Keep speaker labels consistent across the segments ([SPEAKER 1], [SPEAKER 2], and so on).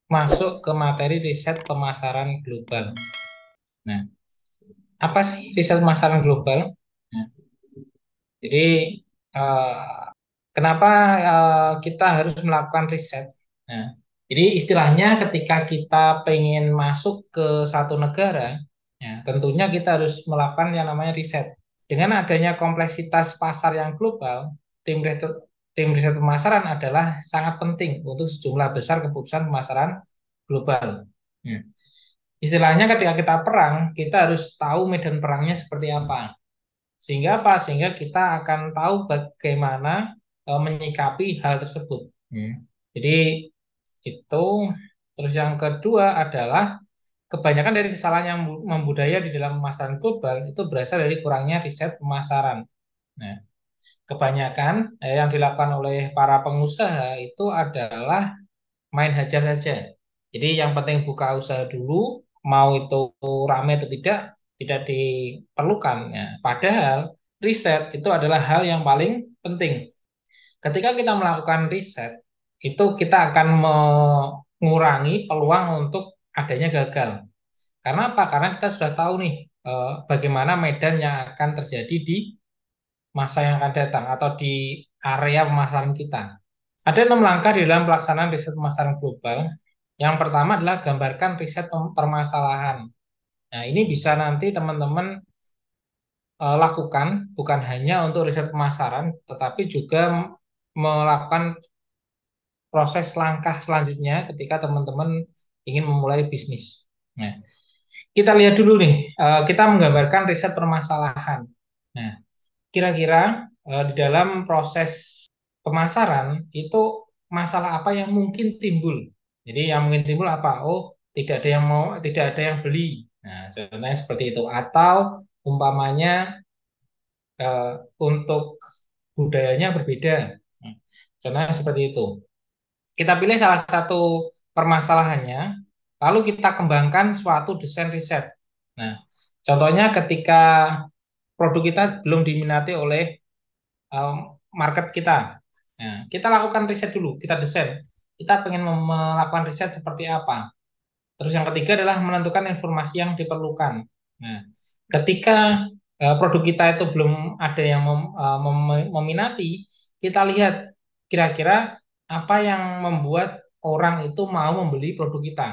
[SPEAKER 1] masuk ke materi riset pemasaran global. Nah, apa sih riset pemasaran global? Nah, jadi eh, kenapa kita harus melakukan riset? Nah, jadi istilahnya ketika kita pengen masuk ke satu negara, ya, tentunya kita harus melakukan yang namanya riset. Dengan adanya kompleksitas pasar yang global, tim riset pemasaran adalah sangat penting untuk sejumlah besar keputusan pemasaran global. Ya. Istilahnya ketika kita perang, kita harus tahu medan perangnya seperti apa. Sehingga apa? Sehingga kita akan tahu bagaimana menyikapi hal tersebut. Hmm. Jadi itu. Terus yang kedua adalah kebanyakan dari kesalahan yang membudaya di dalam pemasaran global itu berasal dari kurangnya riset pemasaran. Nah, kebanyakan yang dilakukan oleh para pengusaha itu adalah main hajar saja. Jadi yang penting buka usaha dulu, mau itu rame atau tidak diperlukan. Ya. Padahal riset itu adalah hal yang paling penting. Ketika kita melakukan riset, itu kita akan mengurangi peluang untuk adanya gagal. Karena apa? Karena kita sudah tahu nih bagaimana medan yang akan terjadi di masa yang akan datang atau di area pemasaran kita. Ada 6 langkah di dalam pelaksanaan riset pemasaran global. Yang pertama adalah gambarkan riset permasalahan. Nah, ini bisa nanti teman-teman lakukan bukan hanya untuk riset pemasaran, tetapi juga melakukan proses langkah selanjutnya ketika teman-teman ingin memulai bisnis. Nah, kita lihat dulu nih, kita menggambarkan riset permasalahan. Nah, kira-kira di dalam proses pemasaran itu masalah apa yang mungkin timbul? Jadi yang mungkin timbul apa? Oh, tidak ada yang mau, tidak ada yang beli. Nah, contohnya seperti itu. Atau umpamanya eh, untuk budayanya berbeda. Nah, contohnya seperti itu. Kita pilih salah satu permasalahannya, lalu kita kembangkan suatu desain riset. Nah, contohnya ketika produk kita belum diminati oleh market kita. Nah, kita lakukan riset dulu, kita desain. Kita pengen melakukan riset seperti apa. Terus yang ketiga adalah menentukan informasi yang diperlukan. Nah, ketika produk kita itu belum ada yang meminati, kita lihat kira-kira apa yang membuat orang itu mau membeli produk kita.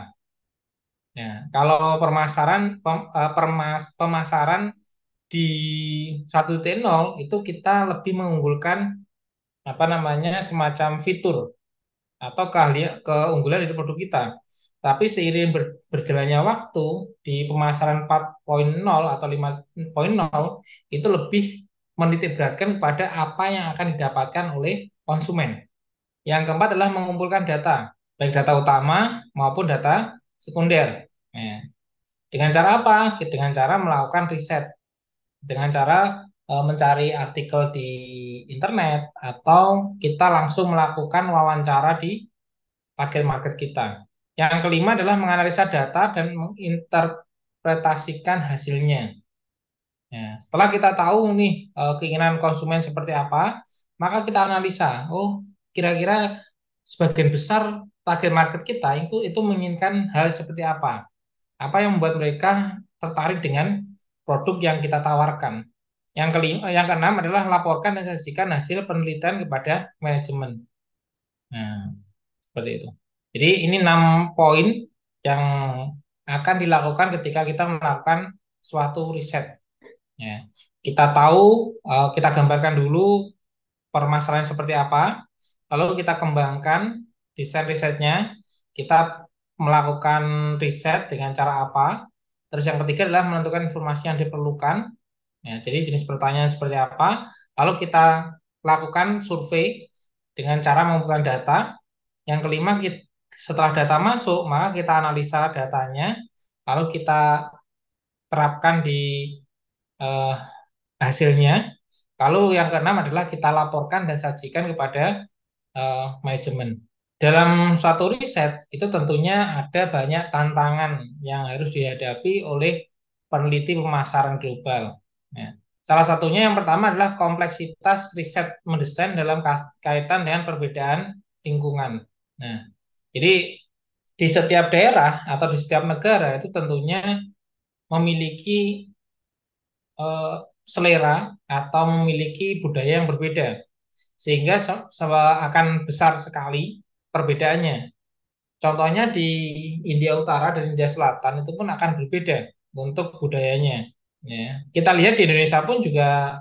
[SPEAKER 1] Ya, kalau pemasaran di 1.0 itu kita lebih mengunggulkan apa namanya semacam fitur atau keunggulan dari produk kita. Tapi seiring berjalannya waktu di pemasaran 4.0 atau 5.0 itu lebih menitik beratkan kepada apa yang akan didapatkan oleh konsumen. Yang keempat adalah mengumpulkan data, baik data utama maupun data sekunder. Nah, dengan cara apa? Dengan cara melakukan riset, dengan cara mencari artikel di internet atau kita langsung melakukan wawancara di target market kita. Yang kelima adalah menganalisa data dan menginterpretasikan hasilnya. Ya, setelah kita tahu nih keinginan konsumen seperti apa, maka kita analisa. Oh, kira-kira sebagian besar target market kita itu menginginkan hal seperti apa? Apa yang membuat mereka tertarik dengan produk yang kita tawarkan? Yang keenam adalah laporkan dan sajikan hasil penelitian kepada manajemen. Nah, seperti itu. Jadi ini 6 poin yang akan dilakukan ketika kita melakukan suatu riset. Ya. Kita tahu, kita gambarkan dulu permasalahan seperti apa, lalu kita kembangkan desain risetnya, kita melakukan riset dengan cara apa. Terus yang ketiga adalah menentukan informasi yang diperlukan. Ya, jadi jenis pertanyaan seperti apa. Lalu kita lakukan survei dengan cara mengumpulkan data. Yang kelima, setelah data masuk, maka kita analisa datanya, lalu kita terapkan di eh, hasilnya. Lalu yang keenam adalah kita laporkan dan sajikan kepada manajemen. Dalam suatu riset itu tentunya ada banyak tantangan yang harus dihadapi oleh peneliti pemasaran global. Ya. Salah satunya yang pertama adalah kompleksitas riset mendesain dalam kaitan dengan perbedaan lingkungan. Nah, jadi di setiap daerah atau di setiap negara itu tentunya memiliki eh, selera atau memiliki budaya yang berbeda, sehingga akan besar sekali perbedaannya. Contohnya di India Utara dan India Selatan itu pun akan berbeda untuk budayanya. Ya. Kita lihat di Indonesia pun juga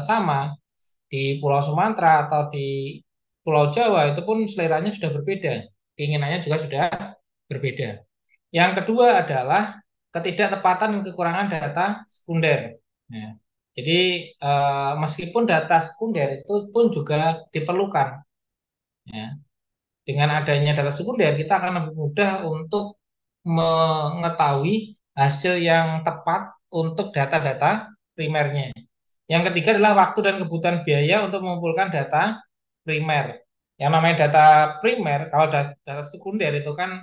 [SPEAKER 1] sama. Di Pulau Sumatera atau di Pulau Jawa itu pun seleranya sudah berbeda. Keinginannya juga sudah berbeda. Yang kedua adalah ketidaktepatan dan kekurangan data sekunder. Ya. Jadi meskipun data sekunder itu pun juga diperlukan. Ya. Dengan adanya data sekunder, kita akan lebih mudah untuk mengetahui hasil yang tepat untuk data-data primernya. Yang ketiga adalah waktu dan kebutuhan biaya untuk mengumpulkan data primer. Yang namanya data primer, kalau data sekunder itu kan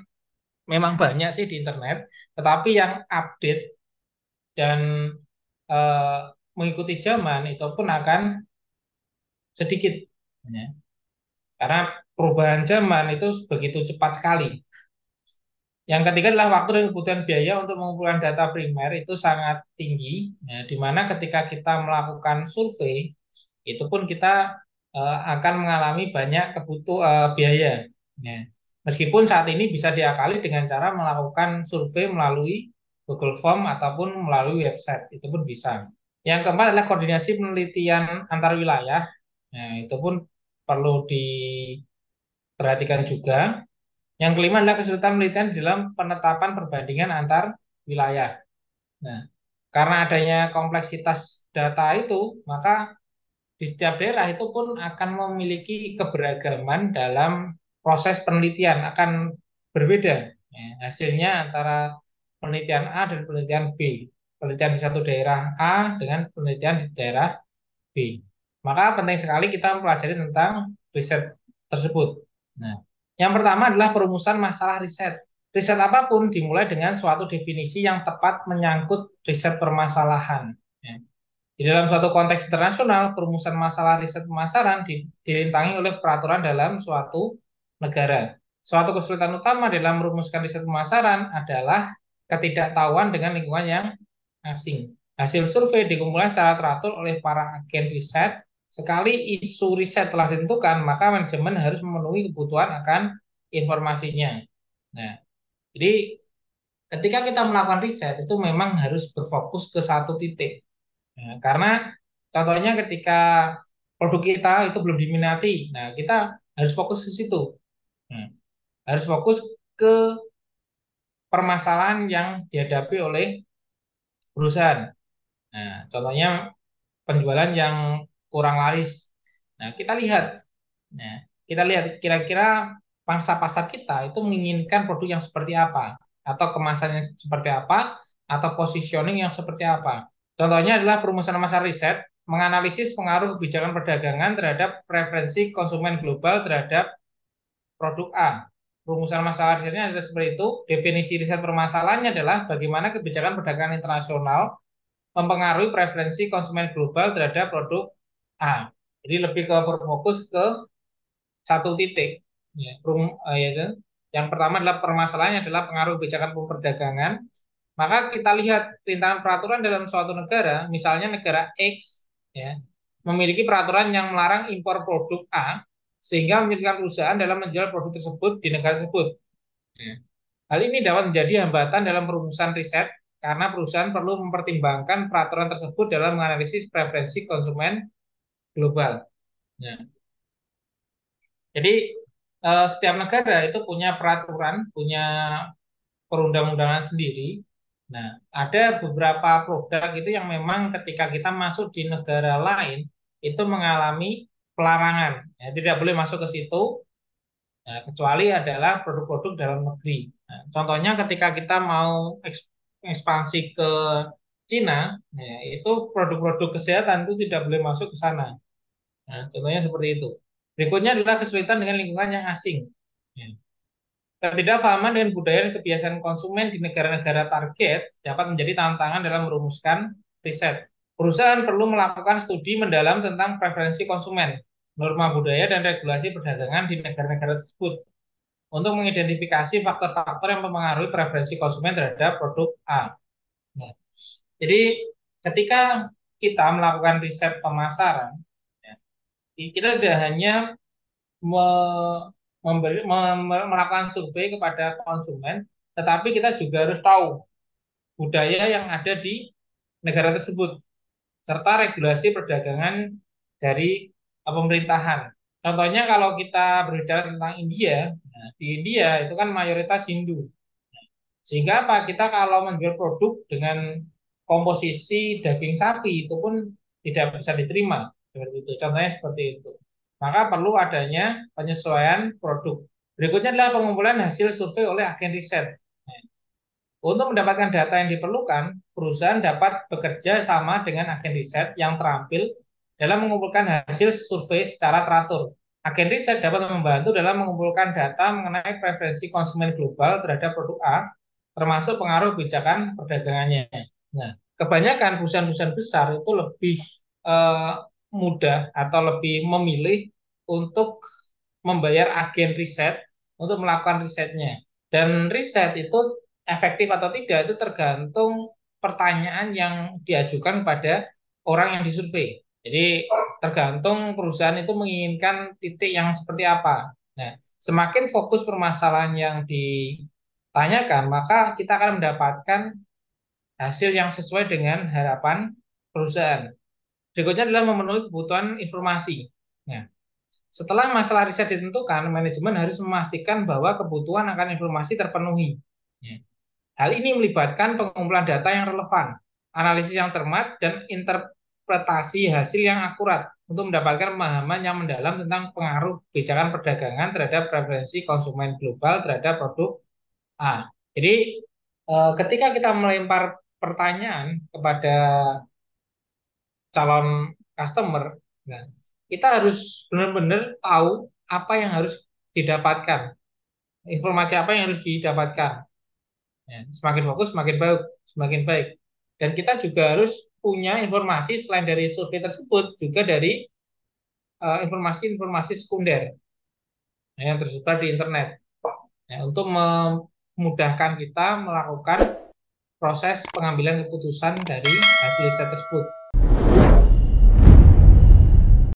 [SPEAKER 1] memang banyak sih di internet, tetapi yang update dan eh, mengikuti zaman itu pun akan sedikit. Ya. Karena perubahan zaman itu begitu cepat sekali. Yang ketiga adalah waktu dan kebutuhan biaya untuk mengumpulkan data primer itu sangat tinggi, ya, di mana ketika kita melakukan survei, itu pun kita akan mengalami banyak biaya. Ya. Meskipun saat ini bisa diakali dengan cara melakukan survei melalui Google Form ataupun melalui website, itu pun bisa. Yang keempat adalah koordinasi penelitian antar wilayah, nah, itu pun perlu diperhatikan juga. Yang kelima adalah kesulitan penelitian dalam penetapan perbandingan antar wilayah. Nah, karena adanya kompleksitas data itu, maka di setiap daerah itu pun akan memiliki keberagaman dalam proses penelitian, akan berbeda. Ya, hasilnya antara penelitian A dan penelitian B. Penelitian di satu daerah A dengan penelitian di daerah B. Maka penting sekali kita mempelajari tentang riset tersebut. Nah, yang pertama adalah perumusan masalah riset. Riset apapun dimulai dengan suatu definisi yang tepat menyangkut riset permasalahan. Ya. Di dalam suatu konteks internasional, perumusan masalah riset pemasaran dirintangi oleh peraturan dalam suatu negara. Suatu kesulitan utama dalam merumuskan riset pemasaran adalah ketidaktahuan dengan lingkungan yang asing. Hasil survei dikumpulkan secara teratur oleh para agen riset. Sekali isu riset telah ditentukan, maka manajemen harus memenuhi kebutuhan akan informasinya. Nah, jadi ketika kita melakukan riset itu memang harus berfokus ke satu titik. Nah, karena contohnya ketika produk kita itu belum diminati, nah kita harus fokus ke situ. Nah, harus fokus ke permasalahan yang dihadapi oleh perusahaan. Nah, contohnya penjualan yang kurang laris. Nah, nah, kita lihat kira-kira pangsa pasar kita itu menginginkan produk yang seperti apa, atau kemasannya seperti apa, atau positioning yang seperti apa. Contohnya adalah perumusan masalah riset, menganalisis pengaruh kebijakan perdagangan terhadap preferensi konsumen global terhadap produk A. Perumusan masalah risetnya adalah seperti itu. Definisi riset permasalahannya adalah bagaimana kebijakan perdagangan internasional mempengaruhi preferensi konsumen global terhadap produk A. Jadi lebih ke berfokus ke satu titik. Ya, yaitu. Yang pertama adalah permasalahannya adalah pengaruh kebijakan perdagangan. Maka kita lihat rintangan peraturan dalam suatu negara, misalnya negara X, ya, memiliki peraturan yang melarang impor produk A, sehingga menyulitkan perusahaan dalam menjual produk tersebut di negara tersebut. Ya. Hal ini dapat menjadi hambatan dalam perumusan riset karena perusahaan perlu mempertimbangkan peraturan tersebut dalam menganalisis preferensi konsumen global. Ya. Jadi setiap negara itu punya peraturan, punya perundang-undangan sendiri. Nah, ada beberapa produk itu yang memang ketika kita masuk di negara lain itu mengalami pelarangan. Ya, tidak boleh masuk ke situ. Nah, kecuali adalah produk-produk dalam negeri. Nah, contohnya ketika kita mau ekspansi ke Cina, ya, itu produk-produk kesehatan itu tidak boleh masuk ke sana. Nah, contohnya seperti itu. Berikutnya adalah kesulitan dengan lingkungan yang asing. Ya. Ketidakpahaman dengan budaya dan kebiasaan konsumen di negara-negara target dapat menjadi tantangan dalam merumuskan riset. Perusahaan perlu melakukan studi mendalam tentang preferensi konsumen, norma budaya, dan regulasi perdagangan di negara-negara tersebut. untuk mengidentifikasi faktor-faktor yang mempengaruhi preferensi konsumen terhadap produk A. Nah, jadi ketika kita melakukan riset pemasaran, ya, kita tidak hanya melakukan survei kepada konsumen, tetapi kita juga harus tahu budaya yang ada di negara tersebut, serta regulasi perdagangan dari pemerintahan. Contohnya kalau kita berbicara tentang India, nah, di India itu kan mayoritas Hindu. Sehingga apa? Kita kalau menjual produk dengan komposisi daging sapi itu pun tidak bisa diterima. Seperti itu. Contohnya seperti itu. Maka perlu adanya penyesuaian produk. Berikutnya adalah pengumpulan hasil survei oleh agen riset. Untuk mendapatkan data yang diperlukan, perusahaan dapat bekerja sama dengan agen riset yang terampil dalam mengumpulkan hasil survei secara teratur. Agen riset dapat membantu dalam mengumpulkan data mengenai preferensi konsumen global terhadap produk A, termasuk pengaruh kebijakan perdagangannya. Nah, kebanyakan perusahaan-perusahaan besar itu lebih eh, mudah atau lebih memilih untuk membayar agen riset untuk melakukan risetnya. Dan riset itu efektif atau tidak itu tergantung pertanyaan yang diajukan pada orang yang disurvei. Jadi tergantung perusahaan itu menginginkan titik yang seperti apa. Nah, semakin fokus permasalahan yang ditanyakan, maka kita akan mendapatkan hasil yang sesuai dengan harapan perusahaan. Berikutnya adalah memenuhi kebutuhan informasi. Nah, setelah masalah riset ditentukan, manajemen harus memastikan bahwa kebutuhan akan informasi terpenuhi. Ya. Hal ini melibatkan pengumpulan data yang relevan, analisis yang cermat, dan interpretasi hasil yang akurat untuk mendapatkan pemahaman yang mendalam tentang pengaruh kebijakan perdagangan terhadap preferensi konsumen global terhadap produk A. Jadi, ketika kita melempar pertanyaan kepada calon customer, nah, kita harus benar-benar tahu apa yang harus didapatkan, informasi apa yang harus didapatkan. Ya, semakin fokus, semakin baik, semakin baik. Dan kita juga harus punya informasi selain dari survei tersebut, juga dari informasi-informasi sekunder yang tersebar di internet. Ya, untuk memudahkan kita melakukan proses pengambilan keputusan dari hasil riset tersebut.